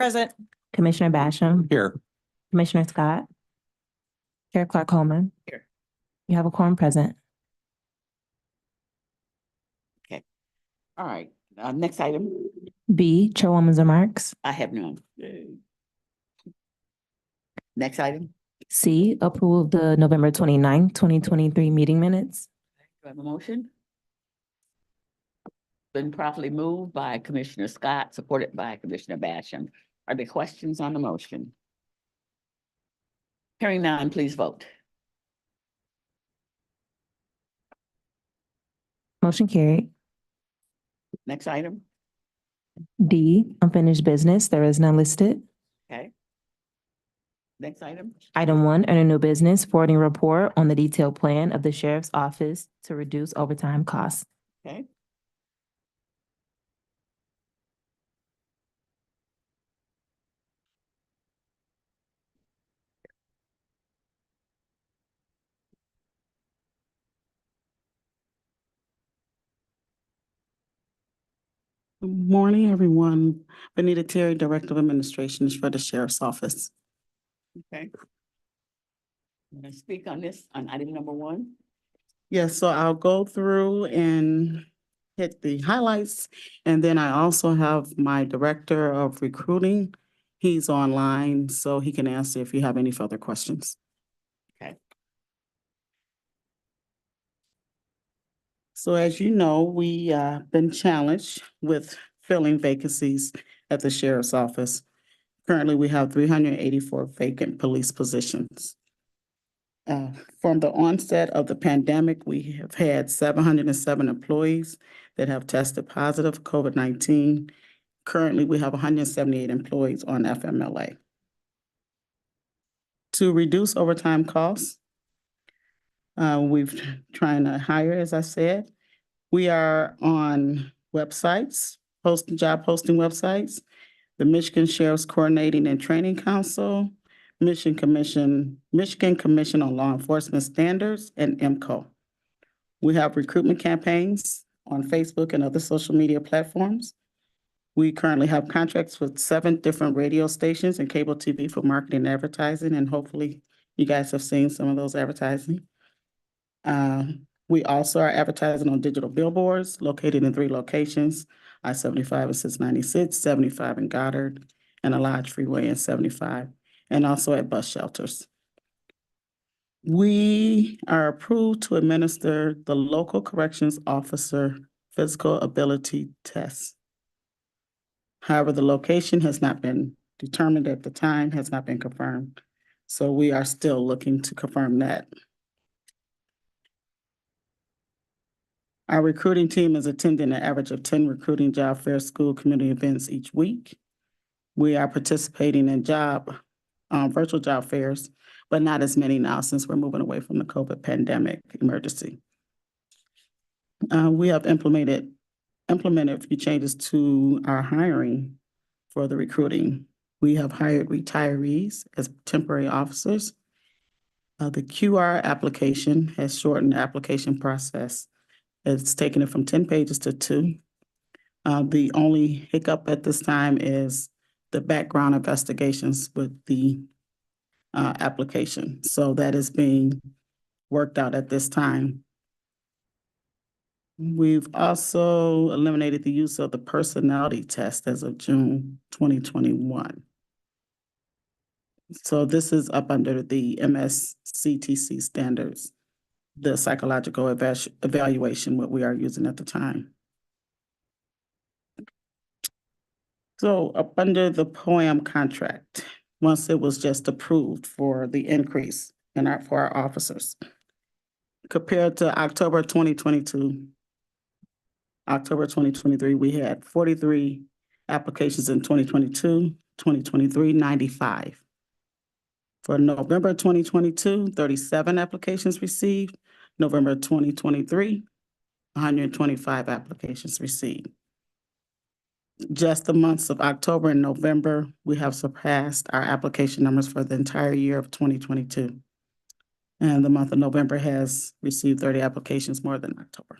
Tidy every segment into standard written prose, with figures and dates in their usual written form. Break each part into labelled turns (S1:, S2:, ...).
S1: Present.
S2: Commissioner Basham,
S3: Here.
S2: Commissioner Scott, Chair Clark Coleman.
S1: Here.
S2: You have a quorum present.
S1: All right, next item.
S2: B, Chairwoman's remarks.
S1: I have none. Next item.
S2: C, approval of the November 29th, 2023 meeting minutes.
S1: Do I have a motion? Been properly moved by Commissioner Scott, supported by Commissioner Basham. Are there questions on the motion? Hearing none, please vote.
S2: Motion carried.
S1: Next item.
S2: D, unfinished business. There is none listed.
S1: Okay. Next item.
S2: Item 1, under new business, forwarding report on the detailed plan of the sheriff's office to reduce overtime costs.
S1: Okay.
S4: Good morning, everyone. Benita Terry, Director of Administration for the Sheriff's Office.
S1: Okay. I'm going to speak on this on item number 1.
S4: Yes, so I'll go through and hit the highlights. And then I also have my Director of Recruiting. He's online, so he can answer if you have any further questions.
S1: Okay.
S4: So as you know, we been challenged with filling vacancies at the Sheriff's Office. Currently, we have 384 vacant police positions. From the onset of the pandemic, we have had 707 employees that have tested positive for COVID-19. Currently, we have 178 employees on FMLA. To reduce overtime costs, we've trying to hire, as I said. We are on websites, job posting websites, the Michigan Sheriff's Coordinating and Training Council, Michigan Commission on Law Enforcement Standards, and MCO. We have recruitment campaigns on Facebook and other social media platforms. We currently have contracts with 7 different radio stations and cable TV for marketing and advertising, and hopefully you guys have seen some of those advertising. We also are advertising on digital billboards located in 3 locations, I-75 and 696, 75 in Goddard, and a Lodge Freeway in 75, and also at bus shelters. We are approved to administer the local corrections officer physical ability test. However, the location has not been determined at the time, has not been confirmed. So we are still looking to confirm that. Our recruiting team is attending an average of 10 recruiting job fairs, school community events each week. We are participating in virtual job fairs, but not as many now since we're moving away from the COVID pandemic emergency. We have implemented a few changes to our hiring for the recruiting. We have hired retirees as temporary officers. The QR application has shortened the application process. It's taken it from 10 pages to 2. The only hiccup at this time is the background investigations with the application. So that is being worked out at this time. We've also eliminated the use of the personality test as of June 2021. So this is up under the MSCTC standards, the psychological evaluation, what we are using at the time. So up under the POAM contract, once it was just approved for the increase for our officers. Compared to October 2022, October 2023, we had 43 applications in 2022, 2023, 95. For November 2022, 37 applications received. November 2023, 125 applications received. Just the months of October and November, we have surpassed our application numbers for the entire year of 2022. And the month of November has received 30 applications more than October.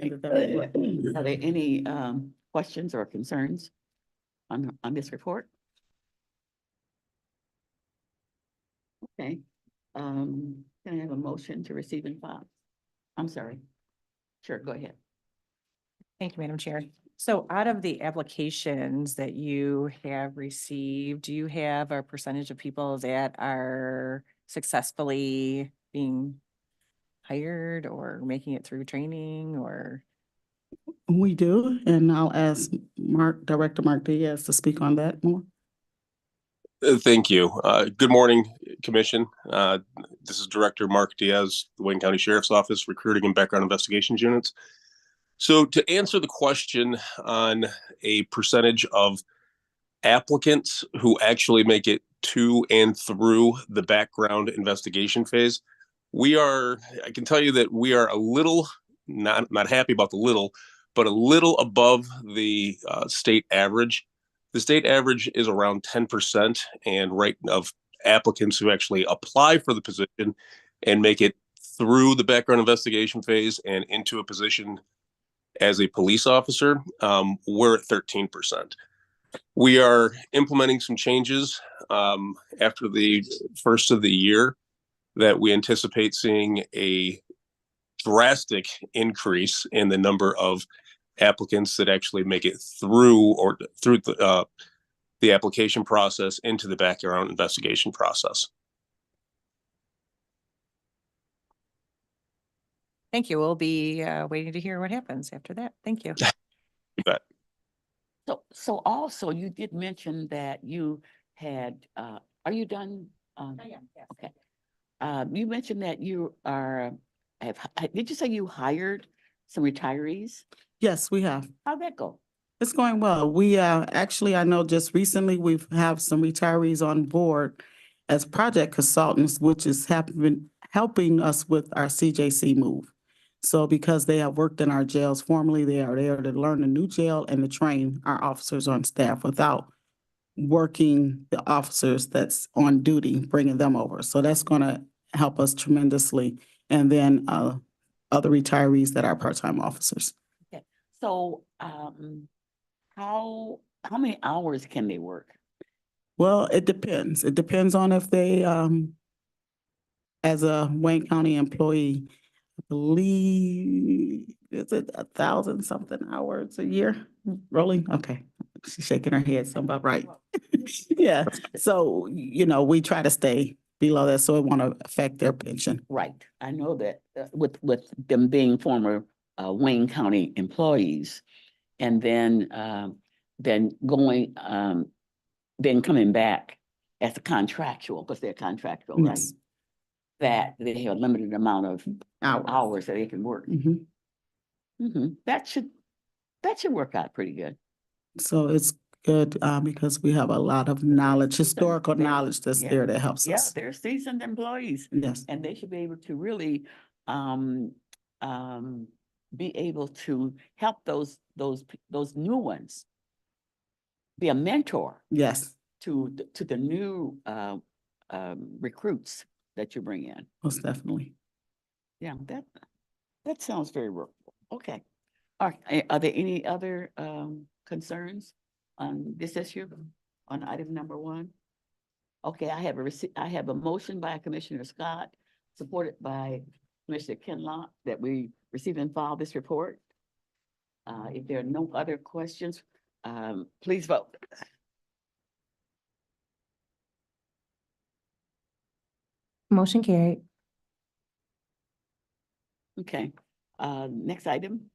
S1: Are there any questions or concerns on this report? Okay, can I have a motion to receive and file? I'm sorry. Sure, go ahead.
S3: Thank you, Madam Chair. So out of the applications that you have received, do you have a percentage of people that are successfully being hired or making it through training or?
S4: We do, and I'll ask Director Mark Diaz to speak on that more.
S5: Thank you. Good morning, Commission. This is Director Mark Diaz, the Wayne County Sheriff's Office, Recruiting and Background Investigations Units. So to answer the question on a percentage of applicants who actually make it to and through the background investigation phase, I can tell you that we are a little, not happy about the little, but a little above the state average. The state average is around 10% and of applicants who actually apply for the position and make it through the background investigation phase and into a position as a police officer, we're at 13%. We are implementing some changes after the first of the year that we anticipate seeing a drastic increase in the number of applicants that actually make it through the application process into the background investigation process.
S3: Thank you. We'll be waiting to hear what happens after that. Thank you.
S5: You bet.
S1: So also you did mention that you had, are you done?
S3: Yes.
S1: Okay. You mentioned that you did you say you hired some retirees?
S4: Yes, we have.
S1: How'd that go?
S4: It's going well. We actually, I know just recently we've have some retirees on board as project consultants, which is helping us with our CJC move. So because they have worked in our jails formerly, they are there to learn a new jail and to train our officers on staff without working the officers that's on duty, bringing them over. So that's going to help us tremendously. And then other retirees that are part-time officers.
S1: Okay. So how many hours can they work?
S4: Well, it depends. It depends on if they, as a Wayne County employee, I believe, is it 1,000 something hours a year rolling? Okay. She's shaking her head, so about right. Yeah. So, we try to stay below that, so it won't affect their pension.
S1: Right. I know that with them being former Wayne County employees, and then going then coming back as a contractual, because they're contractual, right?
S4: Yes.
S1: That they have a limited amount of
S4: Hours.
S1: hours that they can work.
S4: Mhm.
S1: That should work out pretty good.
S4: So it's good because we have a lot of knowledge, historical
S1: They-
S4: knowledge that's
S1: yeah.
S4: there that helps
S1: Yeah,
S4: us.
S1: they're seasoned employees,
S4: Yes.
S1: and they should be able to really be able to help those new ones. Be a mentor
S4: Yes,
S1: to the new recruits that you bring in.
S4: most definitely.
S1: Yeah, that sounds very workable. Okay. Are there any other concerns on this issue, on item number 1? Okay, I have a motion by Commissioner Scott, supported by Commissioner Kinlock, that we receive and file this report. If there are no other questions, please vote.
S2: Motion carried.
S1: Okay, next item.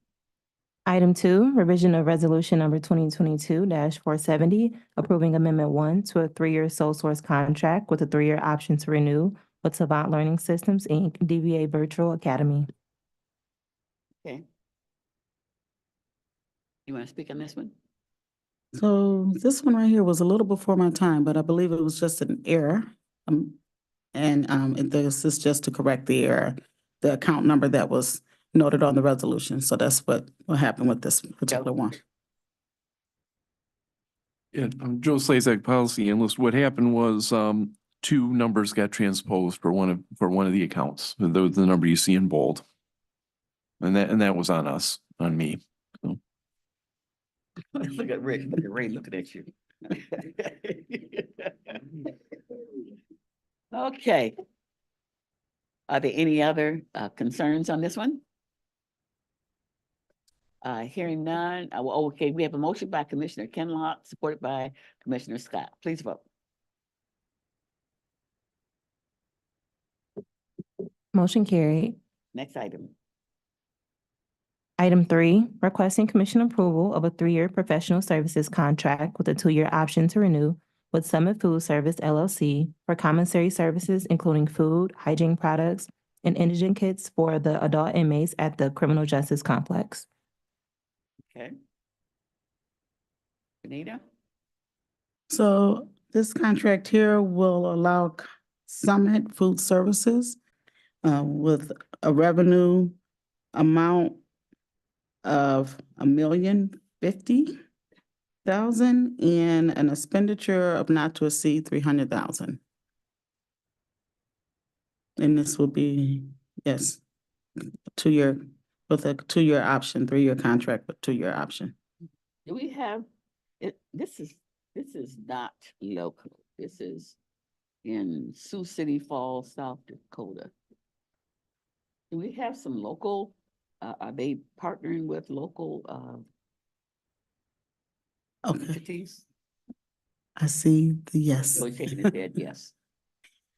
S2: Item 2, revision of resolution number 2022-470, approving amendment 1 to a 3-year sole source contract with a 3-year option to renew with Savant Learning Systems, Inc., DVA Virtual Academy.
S1: Okay. You want to speak on this one?
S4: So this one right here was a little before my time, but I believe it was just an error. This is just to correct the error, the account number that was noted on the resolution. So that's what happened with this particular one.
S6: Yeah, I'm Joe Slazak, policy analyst. What happened was, 2 numbers got transposed for one of the accounts. The number you see in bold. And that was on us, on me. So.
S1: Look at Ray looking at you. Okay. Are there any other concerns on this one? Hearing none, okay, we have a motion by Commissioner Kenlock, supported by Commissioner Scott. Please vote.
S2: Motion carried.
S1: Next item.
S2: Item 3, requesting commission approval of a 3-year professional services contract with a 2-year option to renew with Summit Food Service LLC for commissary services, including food, hygiene products, and indigent kits for the adult inmates at the Criminal Justice Complex.
S1: Okay. Benita?
S4: So this contract here will allow Summit Food Services with a revenue amount of $1,050,000 and an expenditure of not to exceed $300,000. And this will be, yes, 2-year, with a 2-year option, 3-year contract, but 2-year option.
S1: Do we have, this is not local. This is in Sioux City Falls, South Dakota. Do we have some local, are they partnering with local
S4: Okay,
S1: entities?
S4: I see the yes.
S1: So he's shaking his head, yes.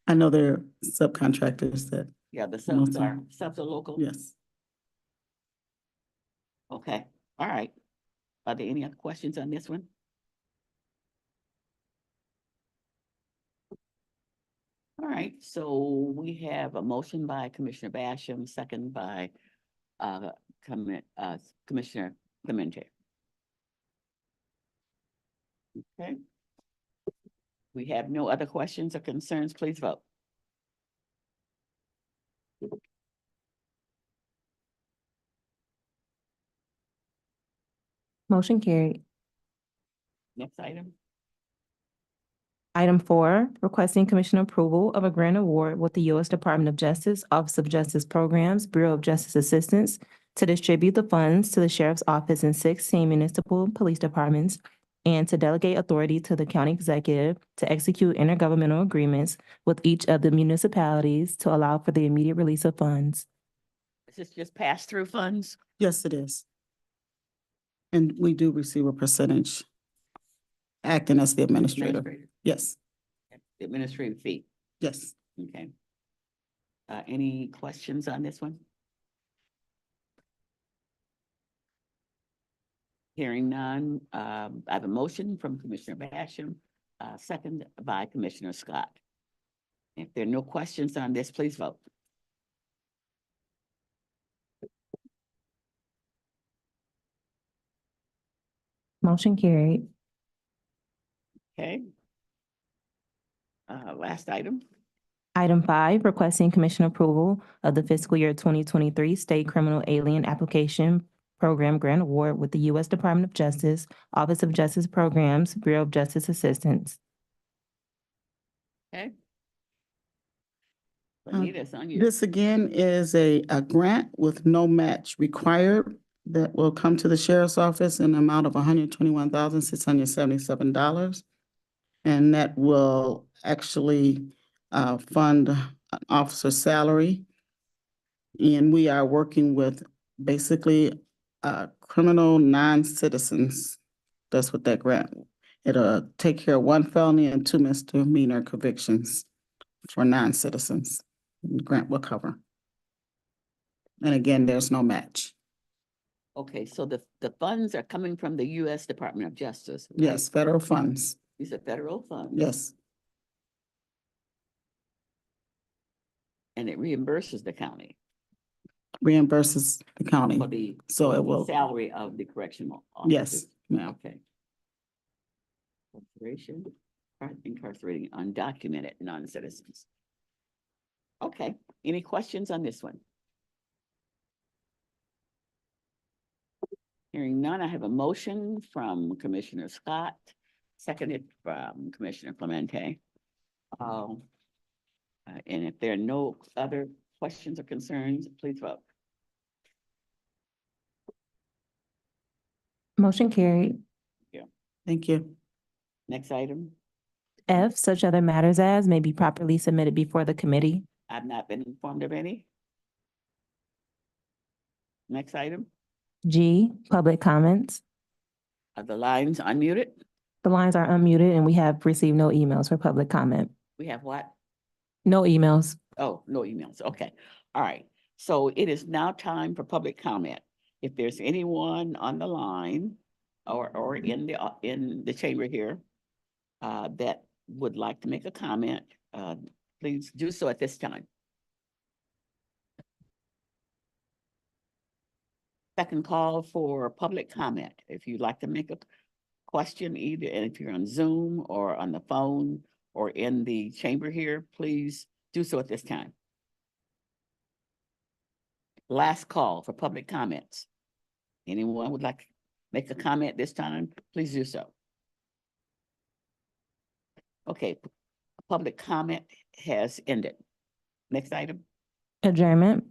S4: I know there are subcontractors that,
S1: Yeah, the
S4: Most
S1: subs are local?
S4: yes.
S1: Okay, all right. Are there any other questions on this one? All right, so we have a motion by Commissioner Basham, second by Commissioner Clemente. Okay. We have no other questions or concerns. Please vote.
S2: Motion carried.
S1: Next item.
S2: Item 4, requesting commission approval of a grant award with the U.S. Department of Justice, Office of Justice Programs, Bureau of Justice Assistance to distribute the funds to the Sheriff's Office in 16 municipal police departments and to delegate authority to the county executive to execute intergovernmental agreements with each of the municipalities to allow for the immediate release of funds.
S1: Is this just pass-through funds?
S4: Yes, it is. And we do receive a percentage acting as the administrator. Yes,
S1: The administrative fee.
S4: yes.
S1: Okay. Any questions on this one? Hearing none, I have a motion from Commissioner Basham, second by Commissioner Scott. If there are no questions on this, please vote.
S2: Motion carried.
S1: Okay. Last item.
S2: Item 5, requesting commission approval of the fiscal year 2023 State Criminal Alien Application Program Grant Award with the U.S. Department of Justice, Office of Justice Programs, Bureau of Justice Assistance.
S1: Okay. Benita, it's on you.
S4: This again is a grant with no match required that will come to the sheriff's office in the amount of $121,677. And that will actually fund an officer's salary. And we are working with basically criminal non-citizens. That's what that grant, it'll take care of 1 felony and 2 misdemeanor convictions for non-citizens. The grant will cover. And again, there's no match.
S1: Okay, so the funds are coming from the U.S. Department of Justice. right?
S4: Yes, federal funds.
S1: These are federal funds.
S4: Yes,
S1: And it reimburses the county
S4: reimburses the county.
S1: for the
S4: So it will,
S1: salary of the correctional
S4: yes,
S1: officers.
S4: ma'am.
S1: Okay. Incarcerating undocumented non-citizens. Okay, any questions on this one? Hearing none, I have a motion from Commissioner Scott, seconded from Commissioner Clemente. And if there are no other questions or concerns, please vote.
S2: Motion carried.
S4: Thank you.
S1: Next item.
S2: F, such other matters as may be properly submitted before the committee.
S1: I've not been informed of any. Next item.
S2: G, public comments.
S1: Are the lines unmuted?
S2: The lines are unmuted and we have received no emails for public comment.
S1: We have what?
S2: No emails.
S1: Oh, no emails. Okay. All right. So it is now time for public comment. If there's anyone on the line or in the chamber here that would like to make a comment, please do so at this time. Second call for public comment. If you'd like to make a question either, and if you're on Zoom or on the phone or in the chamber here, please do so at this time. Last call for public comments. Anyone would like to make a comment this time, please do so. Okay, public comment has ended. Next item.
S2: Adjournment.